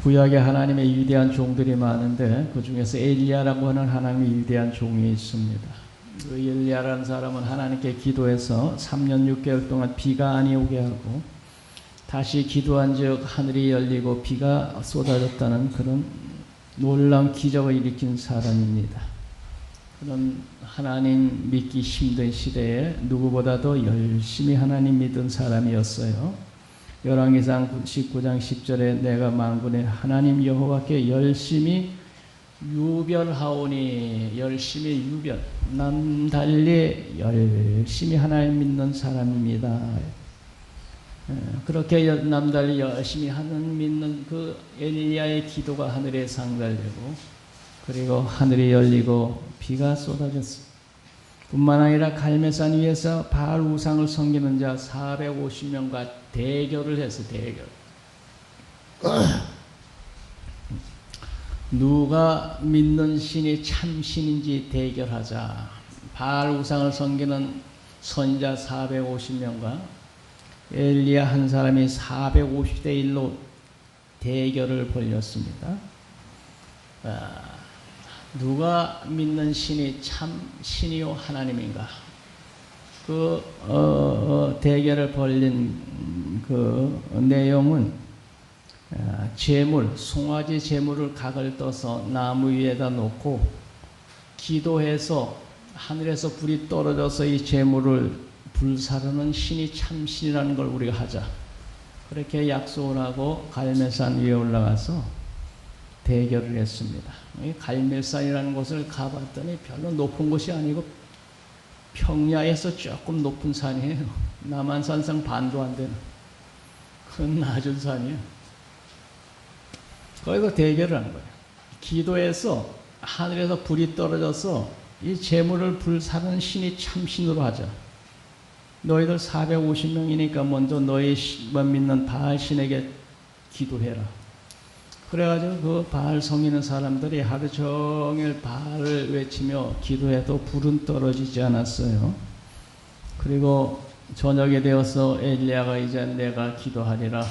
구약에 하나님의 위대한 종들이 많은데 그 중에서 엘리야라고 하는 하나님의 위대한 종이 있습니다. 그 엘리야라는 사람은 하나님께 기도해서 3년 6개월 동안 비가 아니 오게 하고 다시 기도한즉 하늘이 열리고 비가 쏟아졌다는 그런 놀라운 기적을 일으킨 사람입니다. 그런 하나님 믿기 힘든 시대에 누구보다도 열심히 하나님 믿은 사람이었어요. 열왕기상 19장 10절에 내가 만군의 하나님 여호와께 열심히 유별하오니, 열심히 유별, 남달리 열심히 하나님 믿는 사람입니다. 그렇게 남달리 열심히 하나님 믿는 그 엘리야의 기도가 하늘에 상달되고 그리고 하늘이 열리고 비가 쏟아졌습니다. 뿐만 아니라 갈멜산 위에서 바알 우상을 섬기는 자 450명과 대결을 해서 대결. 누가 믿는 신이 참 신인지 대결하자. 바알 우상을 섬기는 선지자 450명과 엘리야 한 사람이 450대 1로 대결을 벌였습니다. 누가 믿는 신이 참 신이요 하나님인가? 그 대결을 벌린 그 내용은 제물, 송아지 제물을 각을 떠서 나무 위에다 놓고 기도해서 하늘에서 불이 떨어져서 이 제물을 불사르는 신이 참 신이라는 걸 우리가 하자. 그렇게 약속을 하고 갈멜산 위에 올라가서 대결을 했습니다. 갈멜산이라는 곳을 가봤더니 별로 높은 곳이 아니고 평야에서 조금 높은 산이에요. 남한산상 반도 안 되는 큰 낮은 산이에요. 거기서 대결을 하는 거예요. 기도해서 하늘에서 불이 떨어져서 이 재물을 불사르는 신이 참신으로 하자. 너희들 450명이니까 먼저 너희만 믿는 바알 신에게 기도해라. 그래가지고 그 바알 섬기는 사람들이 하루 종일 바알을 외치며 기도해도 불은 떨어지지 않았어요. 그리고 저녁이 되어서 엘리야가 이제 내가 기도하리라,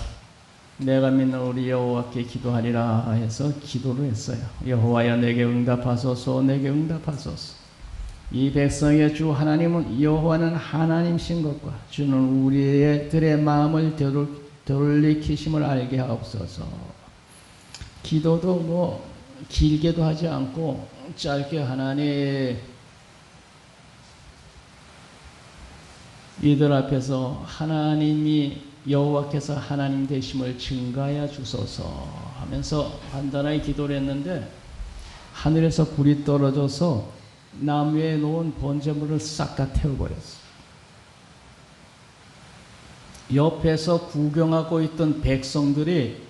내가 믿는 우리 여호와께 기도하리라 해서 기도를 했어요. 여호와여 내게 응답하소서, 내게 응답하소서. 이 백성의 주 하나님은 여호와는 하나님신 것과 주는 우리들의 마음을 돌이키심을 알게 하옵소서. 기도도 뭐 길게도 하지 않고 짧게 하나님 이들 앞에서 하나님이 여호와께서 하나님 되심을 증가하여 주소서 하면서 간단하게 기도를 했는데 하늘에서 불이 떨어져서 나무에 놓은 번제물을 싹 다 태워버렸어. 옆에서 구경하고 있던 백성들이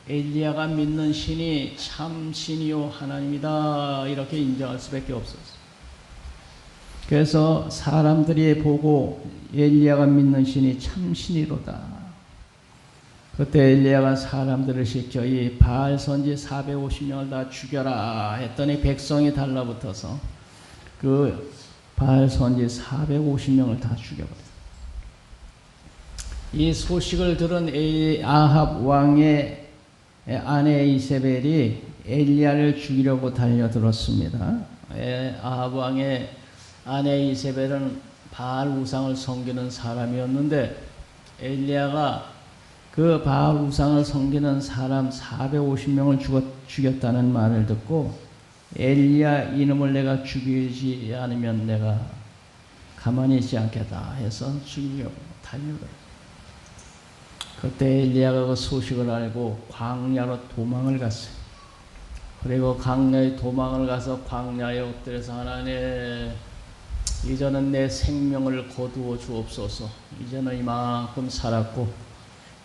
엘리야가 믿는 신이 참 신이요 하나님이다 이렇게 인정할 수밖에 없었어. 그래서 사람들이 보고 엘리야가 믿는 신이 참 신이로다. 그때 엘리야가 사람들을 시켜 이 바알 선지 450명을 다 죽여라 했더니 백성이 달라붙어서 그 바알 선지 450명을 다 죽여버렸어요. 이 소식을 들은 아합 왕의 아내 이세벨이 엘리야를 죽이려고 달려들었습니다. 아합 왕의 아내 이세벨은 바알 우상을 섬기는 사람이었는데 엘리야가 그 바알 우상을 섬기는 사람 450명을 죽였다는 말을 듣고 엘리야 이놈을 내가 죽이지 않으면 내가 가만히 있지 않겠다 해서 죽이려고 달려들었어요. 그때 엘리야가 그 소식을 알고 광야로 도망을 갔어요. 그리고 광야에 도망을 가서 광야에 엎드려서 하나님 이제는 내 생명을 거두어 주옵소서. 이제는 이만큼 살았고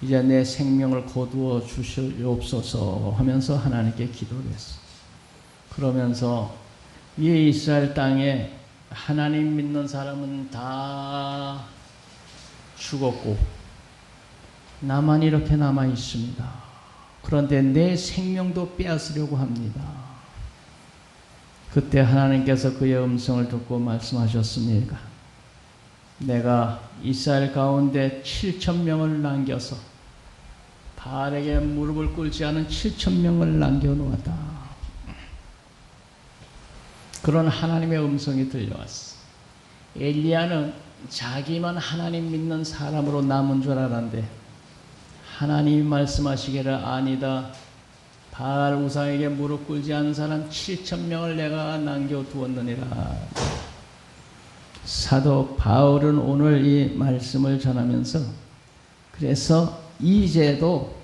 이제 내 생명을 거두어 주시옵소서 하면서 하나님께 기도를 했어요. 그러면서 이 이스라엘 땅에 하나님 믿는 사람은 다 죽었고 나만 이렇게 남아 있습니다. 그런데 내 생명도 빼앗으려고 합니다. 그때 하나님께서 그의 음성을 듣고 말씀하셨습니다. 내가 이스라엘 가운데 7,000명을 남겨서 바알에게 무릎을 꿇지 않은 7,000명을 남겨놓았다. 그런 하나님의 음성이 들려왔어. 엘리야는 자기만 하나님 믿는 사람으로 남은 줄 알았는데 하나님이 말씀하시기를 아니다. 바알 우상에게 무릎 꿇지 않은 사람 7,000명을 내가 남겨두었느니라. 사도 바울은 오늘 이 말씀을 전하면서 그래서 이제도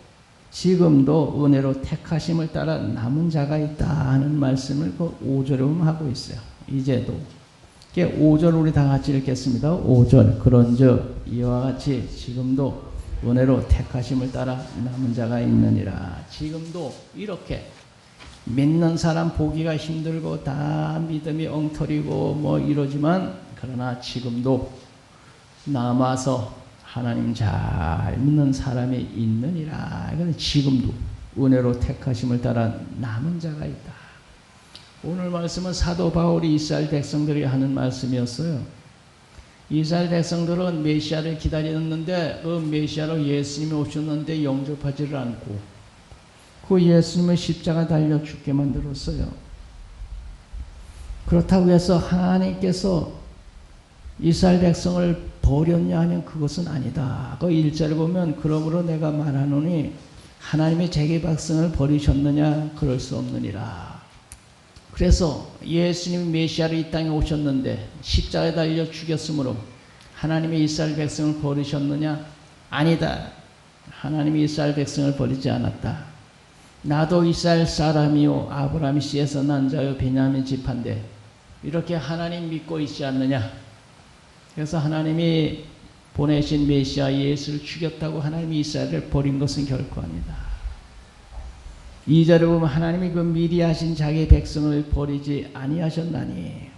지금도 은혜로 택하심을 따라 남은 자가 있다 하는 말씀을 그 5절에 하고 있어요. 이제도. 5절 우리 다 같이 읽겠습니다. 5절. 그런즉 이와 같이 지금도 은혜로 택하심을 따라 남은 자가 있느니라. 지금도 이렇게 믿는 사람 보기가 힘들고 다 믿음이 엉터리고 뭐 이러지만 그러나 지금도 남아서 하나님 잘 믿는 사람이 있느니라. 이건 지금도 은혜로 택하심을 따라 남은 자가 있다. 오늘 말씀은 사도 바울이 이스라엘 백성들이 하는 말씀이었어요. 이스라엘 백성들은 메시아를 기다렸는데 그 메시아로 예수님이 오셨는데 영접하지를 않고 그 예수님을 십자가 달려 죽게 만들었어요. 그렇다고 해서 하나님께서 이스라엘 백성을 버렸냐 하면 그것은 아니다. 그 1절을 보면 그러므로 내가 말하노니 하나님이 자기 백성을 버리셨느냐 그럴 수 없느니라. 그래서 예수님이 메시아로 이 땅에 오셨는데 십자가에 달려 죽였으므로 하나님이 이스라엘 백성을 버리셨느냐? 아니다. 하나님이 이스라엘 백성을 버리지 않았다. 나도 이스라엘 사람이요 아브라함의 씨에서 난 자요 베냐민 지파인데 이렇게 하나님 믿고 있지 않느냐? 그래서 하나님이 보내신 메시아 예수를 죽였다고 하나님이 이스라엘을 버린 것은 결코 아니다. 2절에 보면 하나님이 그 미리 하신 자기 백성을 버리지 아니하셨나니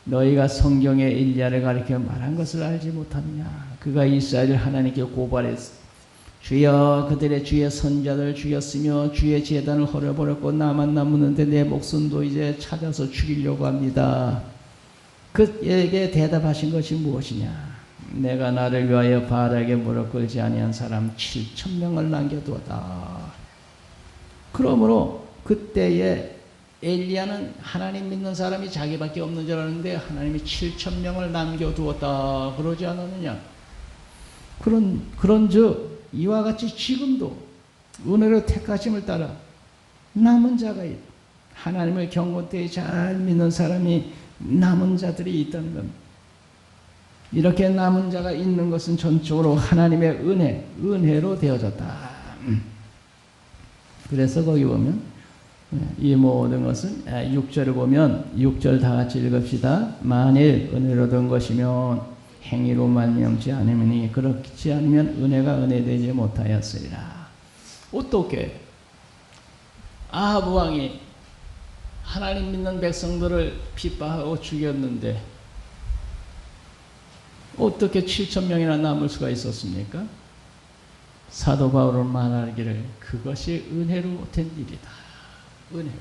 너희가 성경에 엘리야를 가리켜 말한 것을 알지 못하느냐. 그가 이스라엘을 하나님께 고발했어. 주여 그들의 주의 선자들 죽였으며 주의 제단을 헐어버렸고 나만 남았는데 내 목숨도 이제 찾아서 죽이려고 합니다. 그에게 대답하신 것이 무엇이냐. 내가 나를 위하여 바알에게 무릎 꿇지 아니한 사람 7,000명을 남겨두었다. 그러므로 그때에 엘리야는 하나님 믿는 사람이 자기밖에 없는 줄 알았는데 하나님이 7,000명을 남겨두었다 그러지 않았느냐. 그런즉 이와 같이 지금도 은혜로 택하심을 따라 남은 자가 있다. 하나님을 경건되이 잘 믿는 사람이 남은 자들이 있다는 겁니다. 이렇게 남은 자가 있는 것은 전적으로 하나님의 은혜로 되어졌다. 그래서 거기 보면 이 모든 것은 6절을 보면 6절 다 같이 읽읍시다. 만일 은혜로 된 것이면 행위로 말미암지 않으니 그렇지 않으면 은혜가 은혜되지 못하였으리라. 어떻게 아합 왕이 하나님 믿는 백성들을 핍박하고 죽였는데 어떻게 7,000명이나 남을 수가 있었습니까? 사도 바울은 말하기를 그것이 은혜로 된 일이다. 은혜로.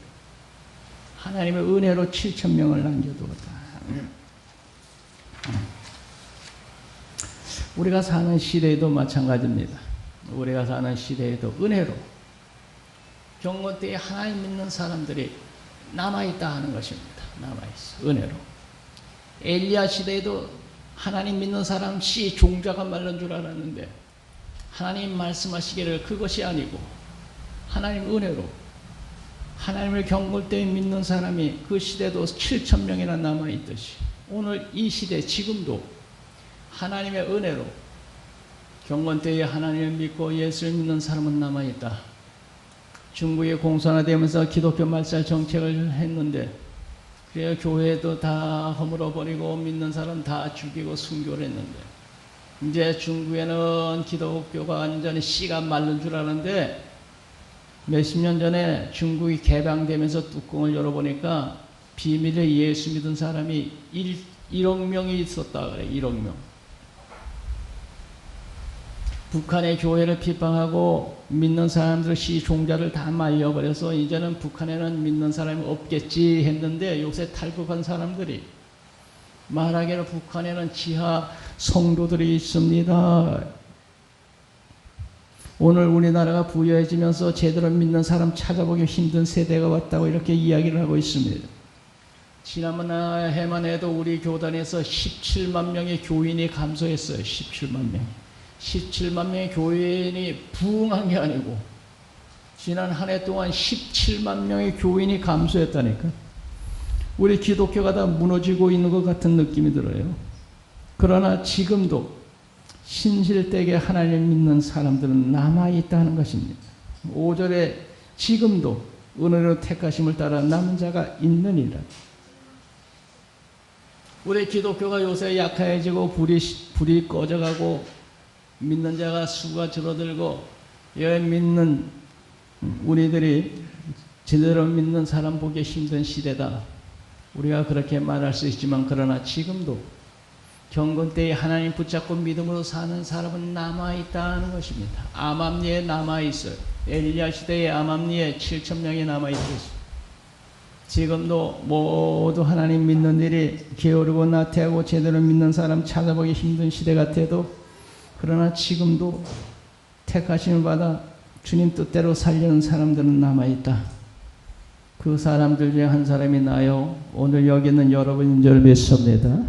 하나님의 은혜로 7,000명을 남겨두었다. 우리가 사는 시대에도 마찬가지입니다. 우리가 사는 시대에도 은혜로 경건때에 하나님 믿는 사람들이 남아있다 하는 것입니다. 남아있어. 은혜로. 엘리야 시대에도 하나님 믿는 사람 씨 종자가 말른 줄 알았는데 하나님 말씀하시기를 그것이 아니고 하나님 은혜로 하나님을 경건되이 믿는 사람이 그 시대도 7,000명이나 남아있듯이 오늘 이 시대 지금도 하나님의 은혜로 경건되이 하나님을 믿고 예수를 믿는 사람은 남아있다. 중국이 공산화되면서 기독교 말살 정책을 했는데 그래야 교회도 다 허물어버리고 믿는 사람 다 죽이고 순교를 했는데 이제 중국에는 기독교가 완전히 씨가 마른 줄 아는데 몇십 년 전에 중국이 개방되면서 뚜껑을 열어보니까 비밀에 예수 믿은 사람이 1억 명이 있었다 그래. 1억 명. 북한의 교회를 핍박하고 믿는 사람들 씨 종자를 다 말려버려서 이제는 북한에는 믿는 사람이 없겠지 했는데 요새 탈북한 사람들이 말하기를 북한에는 지하 성도들이 있습니다. 오늘 우리나라가 부유해지면서 제대로 믿는 사람 찾아보기 힘든 세대가 왔다고 이렇게 이야기를 하고 있습니다. 지난번 해만 해도 우리 교단에서 17만 명의 교인이 감소했어요. 17만 명. 17만 명의 교인이 부흥한 게 아니고 지난 한 해 동안 17만 명의 교인이 감소했다니까. 우리 기독교가 다 무너지고 있는 것 같은 느낌이 들어요. 그러나 지금도 신실되게 하나님을 믿는 사람들은 남아있다는 것입니다. 5절에 지금도 은혜로 택하심을 따라 남은 자가 있느니라. 우리 기독교가 요새 약해지고 불이 꺼져가고 믿는 자가 수가 줄어들고 믿는 우리들이 제대로 믿는 사람 보기 힘든 시대다. 우리가 그렇게 말할 수 있지만 그러나 지금도 경건 때에 하나님 붙잡고 믿음으로 사는 사람은 남아있다는 것입니다. 아맘리에 남아있어요. 엘리야 시대에 아맘리에 7,000명이 남아있었어요. 지금도 모두 하나님 믿는 일이 게으르고 나태하고 제대로 믿는 사람 찾아보기 힘든 시대 같아도 그러나 지금도 택하심을 받아 주님 뜻대로 살려는 사람들은 남아있다. 그 사람들 중에 한 사람이 나요. 오늘 여기 있는 여러분인 줄 믿습니다.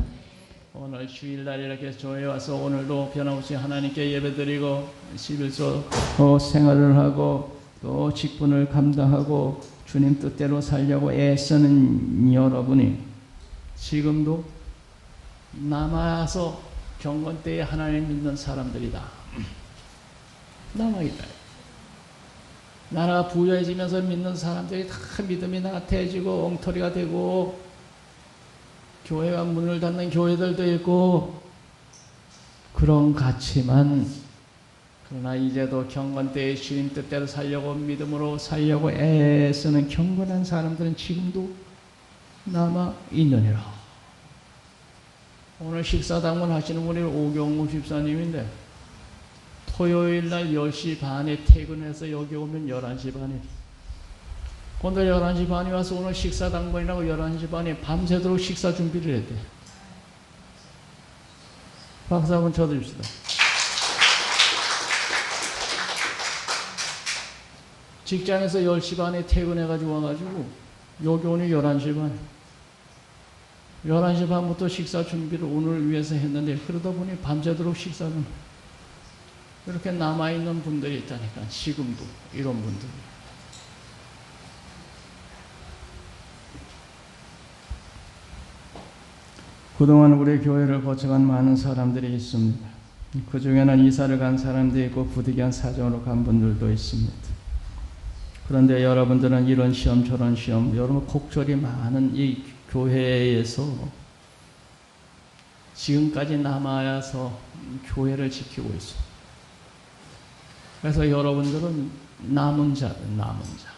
오늘 주일날 이렇게 교회에 와서 오늘도 변함없이 하나님께 예배드리고 11조 생활을 하고 또 직분을 감당하고 주님 뜻대로 살려고 애쓰는 여러분이 지금도 남아서 경건 때에 하나님 믿는 사람들이다. 남아있다. 나라가 부유해지면서 믿는 사람들이 다 믿음이 나태해지고 엉터리가 되고 교회가 문을 닫는 교회들도 있고 그런 같지만 그러나 이제도 경건 때에 주님 뜻대로 살려고 믿음으로 살려고 애쓰는 경건한 사람들은 지금도 남아있느니라. 오늘 식사당번 하시는 분이 오경무 집사님인데 토요일날 10시 반에 퇴근해서 여기 오면 11시 반에 오늘 11시 반에 와서 오늘 식사당번이라고 11시 반에 밤새도록 식사 준비를 했대. 박수 한번 쳐드립시다. 직장에서 10시 반에 퇴근해가지고 와가지고 여기 오늘 11시 반 11시 반부터 식사 준비를 오늘 위해서 했는데 그러다 보니 밤새도록 식사를 이렇게 남아있는 분들이 있다니까. 지금도 이런 분들이. 그동안 우리 교회를 거쳐간 많은 사람들이 있습니다. 그 중에는 이사를 간 사람도 있고 부득이한 사정으로 간 분들도 있습니다. 그런데 여러분들은 이런 시험 저런 시험 여러분 곡절이 많은 이 교회에서 지금까지 남아서 교회를 지키고 있어요. 그래서 여러분들은 남은 자들, 남은 자.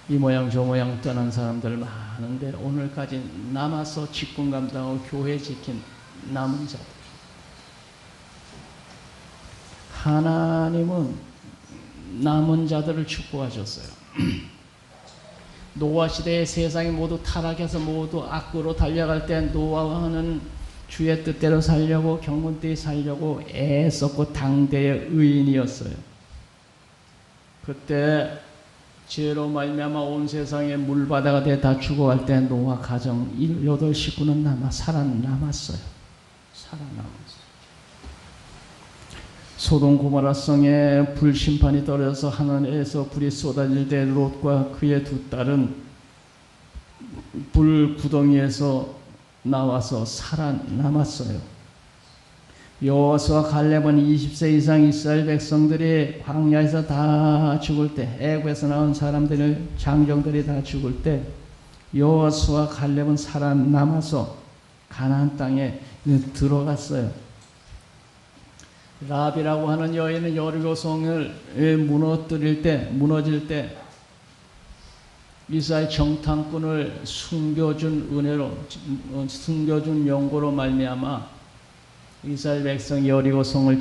이 모양 저 모양 떠난 사람들 많은데 오늘까지 남아서 직분 감당하고 교회 지킨 남은 자들. 하나님은 남은 자들을 축복하셨어요. 노아 시대에 세상이 모두 타락해서 모두 악으로 달려갈 때 노아는 주의 뜻대로 살려고 경건되이 살려고 애썼고 당대의 의인이었어요. 그때 죄로 말미암아 온 세상에 물바다가 돼 다 죽어갈 때 노아 가정 8 식구는 살아남았어요. 살아남았어요. 소돔 고모라 성에 불심판이 떨어져서 하늘에서 불이 쏟아질 때 롯과 그의 2 딸은 불 구덩이에서 나와서 살아남았어요. 여호수아 갈렙은 20세 이상 이스라엘 백성들이 광야에서 다 죽을 때 애국에서 나온 사람들 장정들이 다 죽을 때 여호수아 갈렙은 살아남아서 가나안 땅에 들어갔어요. 라합이라고 하는 여인은 여리고성을 무너질 때 이스라엘 정탐꾼을 숨겨준 은혜로 숨겨준 용고로 말미암아 이스라엘 백성 여리고성을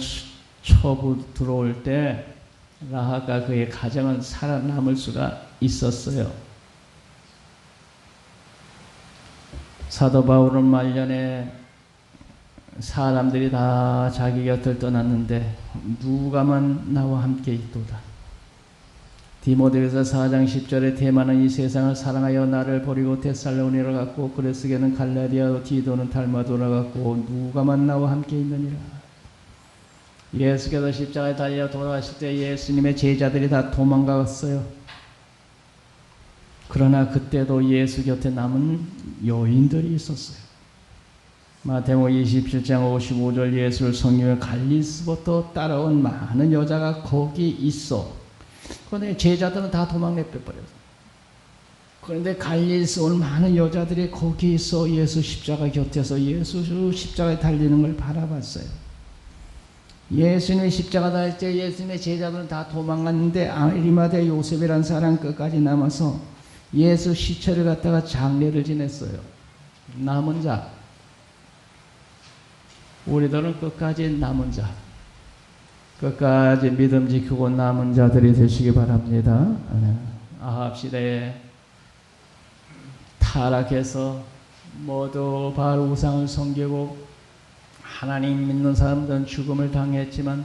쳐부 들어올 때 라합과 그의 가정은 살아남을 수가 있었어요. 사도 바울은 말년에 사람들이 다 자기 곁을 떠났는데 누가만 나와 함께 있도다. 디모데후서 4장 10절에 데마는 이 세상을 사랑하여 나를 버리고 데살로니가로 갔고 그레스게는 갈라디아로 디도는 달마도로 갔고 누가만 나와 함께 있느니라. 예수께서 십자가에 달려 돌아가실 때 예수님의 제자들이 다 도망갔어요. 그러나 그때도 예수 곁에 남은 여인들이 있었어요. 마태복음 27장 55절 예수를 성경에 갈릴리서부터 따라온 많은 여자가 거기 있어. 그런데 제자들은 다 도망 내빼버렸어요. 그런데 갈릴리서 온 많은 여자들이 거기 있어 예수 십자가 곁에서 예수 십자가에 달리는 걸 바라봤어요. 예수님의 십자가 달릴 때 예수님의 제자들은 다 도망갔는데 아리마대 요셉이라는 사람 끝까지 남아서 예수 시체를 갖다가 장례를 지냈어요. 남은 자, 우리들은 끝까지 남은 자, 끝까지 믿음 지키고 남은 자들이 되시기 바랍니다. 아합 시대에 타락해서 모두 바알 우상을 섬기고 하나님 믿는 사람들은 죽음을 당했지만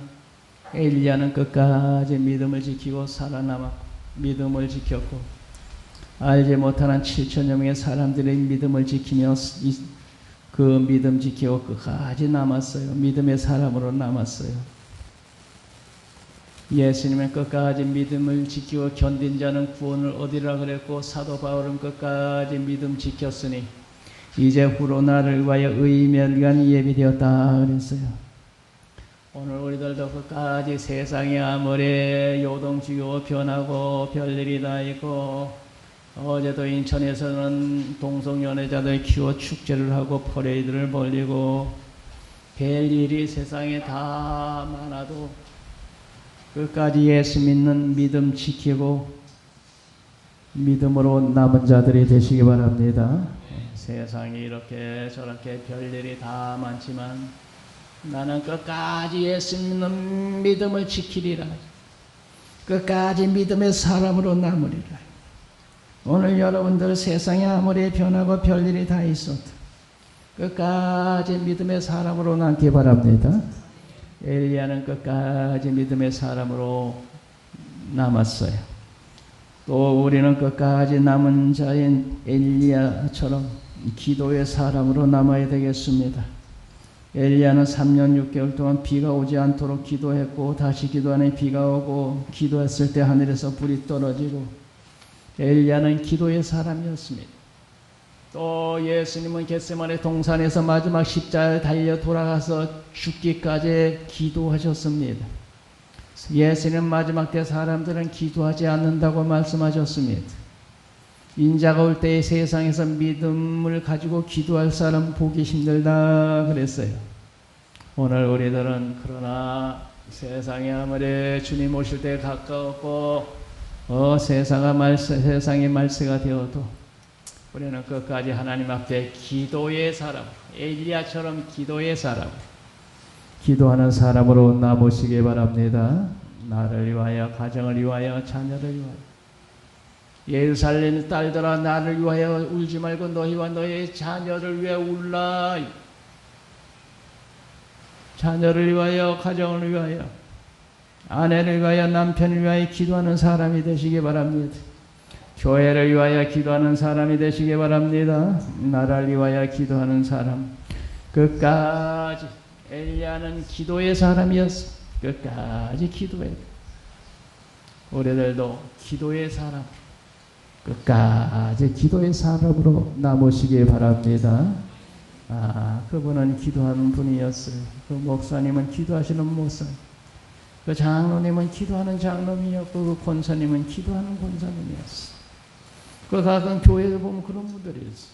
엘리야는 끝까지 믿음을 지키고 살아남았고 믿음을 지켰고 알지 못하는 7천여 명의 사람들의 믿음을 지키며 그 믿음 지키고 끝까지 남았어요. 믿음의 사람으로 남았어요. 예수님은 끝까지 믿음을 지키고 견딘 자는 구원을 얻으리라 그랬고 사도 바울은 끝까지 믿음 지켰으니 이제 후로 나를 위하여 의의 멸관이 예비되었다 그랬어요. 오늘 우리들도 끝까지 세상이 아무리 요동치고 변하고 별일이 다 있고 어제도 인천에서는 동성연애자들 키워 축제를 하고 퍼레이드를 벌리고 별일이 세상에 다 많아도 끝까지 예수 믿는 믿음 지키고 믿음으로 남은 자들이 되시기 바랍니다. 세상이 이렇게 저렇게 별일이 다 많지만 나는 끝까지 예수 믿는 믿음을 지키리라. 끝까지 믿음의 사람으로 남으리라. 오늘 여러분들 세상이 아무리 변하고 별일이 다 있어도 끝까지 믿음의 사람으로 남기 바랍니다. 엘리야는 끝까지 믿음의 사람으로 남았어요. 또 우리는 끝까지 남은 자인 엘리야처럼 기도의 사람으로 남아야 되겠습니다. 엘리야는 3년 6개월 동안 비가 오지 않도록 기도했고 다시 기도하니 비가 오고 기도했을 때 하늘에서 불이 떨어지고 엘리야는 기도의 사람이었습니다. 또 예수님은 겟세마네 동산에서 마지막 십자가에 달려 돌아가서 죽기까지 기도하셨습니다. 예수님 마지막 때 사람들은 기도하지 않는다고 말씀하셨습니다. 인자가 올 때의 세상에서 믿음을 가지고 기도할 사람 보기 힘들다 그랬어요. 오늘 우리들은 그러나 세상이 아무리 주님 오실 때 가까웠고 세상이 말세가 되어도 우리는 끝까지 하나님 앞에 기도의 사람, 엘리야처럼 기도의 사람, 기도하는 사람으로 남으시기 바랍니다. 나를 위하여, 가정을 위하여, 자녀를 위하여. 예루살렘 딸들아 나를 위하여 울지 말고 너희와 너희의 자녀를 위하여 울라. 자녀를 위하여, 가정을 위하여, 아내를 위하여, 남편을 위하여 기도하는 사람이 되시기 바랍니다. 교회를 위하여 기도하는 사람이 되시기 바랍니다. 나라를 위하여 기도하는 사람. 끝까지 엘리야는 기도의 사람이었어. 끝까지 기도해. 우리들도 기도의 사람, 끝까지 기도의 사람으로 남으시기 바랍니다. 그분은 기도하는 분이었어요. 그 목사님은 기도하시는 목사님, 그 장로님은 기도하는 장로님이었고 그 권사님은 기도하는 권사님이었어요. 그 가끔 교회에 보면 그런 분들이 있어요.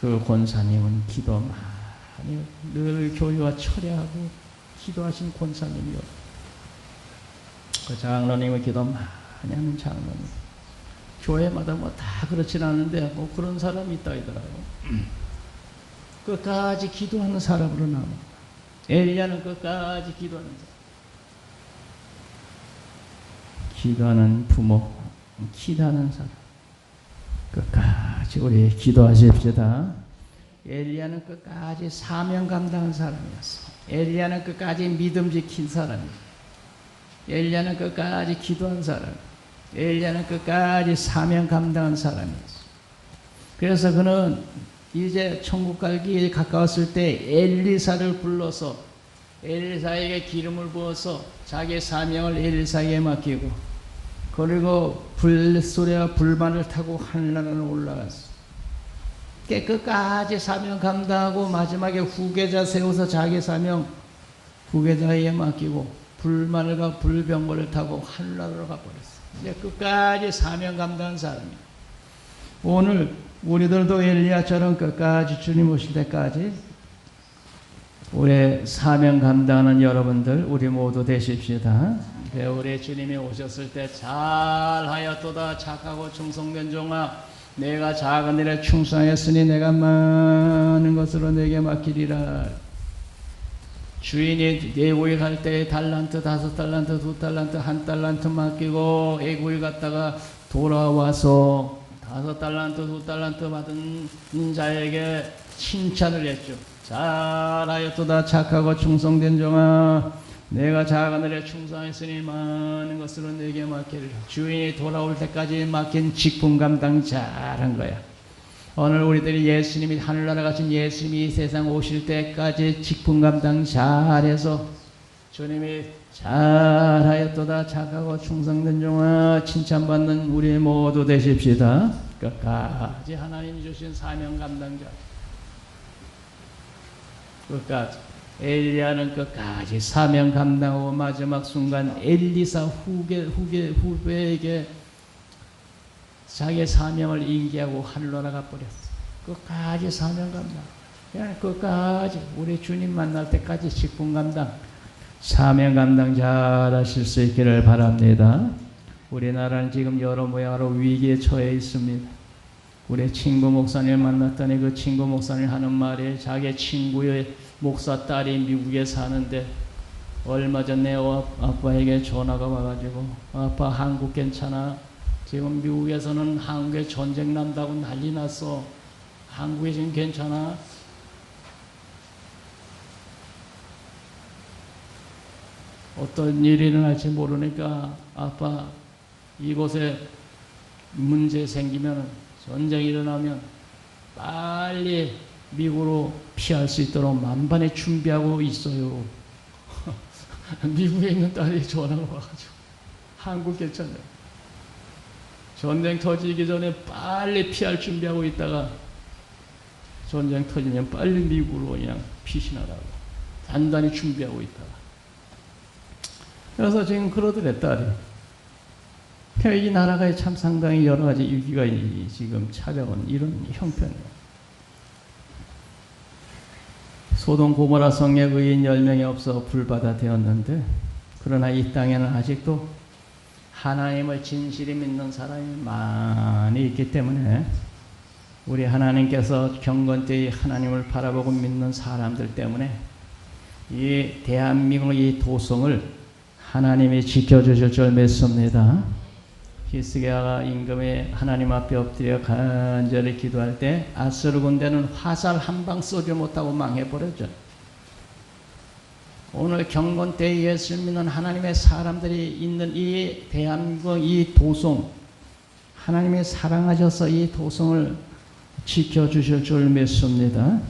그 권사님은 기도 많이 늘 교회와 철회하고 기도하신 권사님이었고 그 장로님은 기도 많이 하는 장로님. 교회마다 뭐 다 그렇진 않은데 뭐 그런 사람이 있다 하더라고요. 끝까지 기도하는 사람으로 남아. 엘리야는 끝까지 기도하는 사람. 기도하는 부모, 기도하는 사람. 끝까지 우리 기도하십시다. 엘리야는 끝까지 사명 감당한 사람이었어. 엘리야는 끝까지 믿음 지킨 사람이야. 엘리야는 끝까지 기도한 사람. 엘리야는 끝까지 사명 감당한 사람이었어. 그래서 그는 이제 천국 가기 가까웠을 때 엘리사를 불러서 엘리사에게 기름을 부어서 자기의 사명을 엘리사에게 맡기고, 그리고 불소리와 불만을 타고 하늘나라로 올라갔어. 끝까지 사명 감당하고 마지막에 후계자 세워서 자기 사명 후계자에게 맡기고 불마늘과 불병거를 타고 하늘나라로 가버렸어. 이제 끝까지 사명 감당한 사람이야. 오늘 우리들도 엘리야처럼 끝까지 주님 오실 때까지 우리 사명 감당하는 여러분들 우리 모두 되십시다. 우리 주님이 오셨을 때 잘하였도다 착하고 충성된 종아, 내가 작은 일에 충성했으니 내가 많은 것으로 내게 맡기리라. 주인이 애고에 갈 때 달란트, 5달란트, 2달란트, 1달란트 맡기고 애고에 갔다가 돌아와서 5달란트, 2달란트 받은 자에게 칭찬을 했죠. 잘하였도다 착하고 충성된 종아, 내가 작은 일에 충성했으니 많은 것으로 내게 맡기리라. 주인이 돌아올 때까지 맡긴 직분 감당 잘한 거야. 오늘 우리들이 예수님이 하늘나라 가신 예수님이 이 세상 오실 때까지 직분 감당 잘해서 주님이 잘하였도다 착하고 충성된 종아 칭찬받는 우리 모두 되십시다. 끝까지 하나님 주신 사명 감당자. 끝까지. 엘리야는 끝까지 사명 감당하고 마지막 순간 엘리사 후배에게 자기의 사명을 인계하고 하늘로 나가 버렸어. 끝까지 사명 감당. 그냥 끝까지 우리 주님 만날 때까지 직분 감당, 사명 감당 잘하실 수 있기를 바랍니다. 우리나라는 지금 여러 모양으로 위기에 처해 있습니다. 우리 친구 목사님 만났더니 그 친구 목사님 하는 말이 자기 친구의 목사 딸이 미국에 사는데 얼마 전에 아빠에게 전화가 와가지고 아빠 한국 괜찮아? 지금 미국에서는 한국에 전쟁 난다고 난리 났어. 한국에 지금 괜찮아? 어떤 일이 일어날지 모르니까 아빠 이곳에 문제 생기면 전쟁이 일어나면 빨리 미국으로 피할 수 있도록 만반의 준비하고 있어요. 미국에 있는 딸이 전화가 와가지고 한국 괜찮아요. 전쟁 터지기 전에 빨리 피할 준비하고 있다가 전쟁 터지면 빨리 미국으로 그냥 피신하라고 단단히 준비하고 있다가. 그래서 지금 그러더래 딸이. 이 나라가 참 상당히 여러 가지 위기가 지금 찾아온 이런 형편이에요. 소돔 고모라 성에 의인 10명이 없어 불바다 되었는데, 그러나 이 땅에는 아직도 하나님을 진실히 믿는 사람이 많이 있기 때문에 우리 하나님께서 경건 때에 하나님을 바라보고 믿는 사람들 때문에 이 대한민국 이 도성을 하나님이 지켜주실 줄 믿습니다. 히스기야가 임금의 하나님 앞에 엎드려 간절히 기도할 때 아스르 군대는 화살 한 방 쏘지 못하고 망해버렸죠. 오늘 경건 때에 예수 믿는 하나님의 사람들이 있는 이 대한민국 이 도성, 하나님이 사랑하셔서 이 도성을 지켜주실 줄 믿습니다.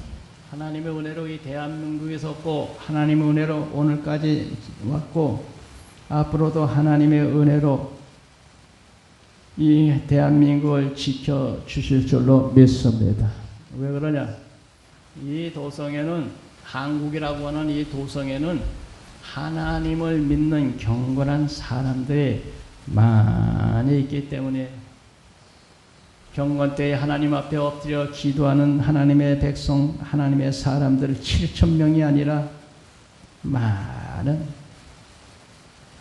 하나님의 은혜로 이 대한민국에서 없고 하나님의 은혜로 오늘까지 왔고 앞으로도 하나님의 은혜로 이 대한민국을 지켜주실 줄로 믿습니다. 왜 그러냐? 이 도성에는, 한국이라고 하는 이 도성에는 하나님을 믿는 경건한 사람들이 많이 있기 때문에 경건 때에 하나님 앞에 엎드려 기도하는 하나님의 백성, 하나님의 사람들 7,000명이 아니라 많은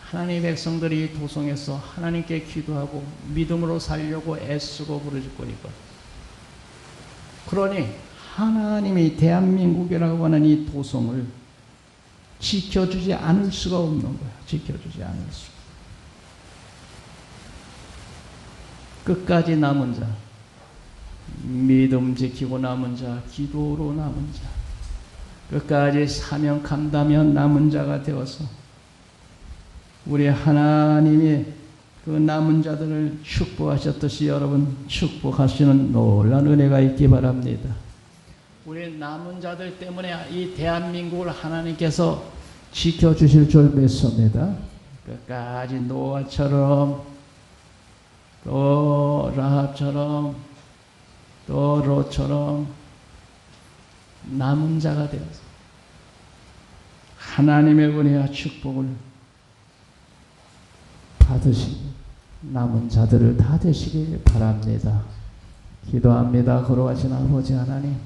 하나님의 백성들이 도성에서 하나님께 기도하고 믿음으로 살려고 애쓰고 부르짖고 있고, 그러니 하나님이 대한민국이라고 하는 이 도성을 지켜주지 않을 수가 없는 거야. 지켜주지 않을 수. 끝까지 남은 자, 믿음 지키고 남은 자, 기도로 남은 자, 끝까지 사명 감당하며 남은 자가 되어서 우리 하나님이 그 남은 자들을 축복하셨듯이 여러분 축복하시는 놀라운 은혜가 있기 바랍니다. 우리 남은 자들 때문에 이 대한민국을 하나님께서 지켜주실 줄 믿습니다. 끝까지 노아처럼 또 라합처럼 또 롯처럼 남은 자가 되어서 하나님의 은혜와 축복을 받으시고 남은 자들을 다 되시길 바랍니다. 기도합니다. 거룩하신 아버지 하나님,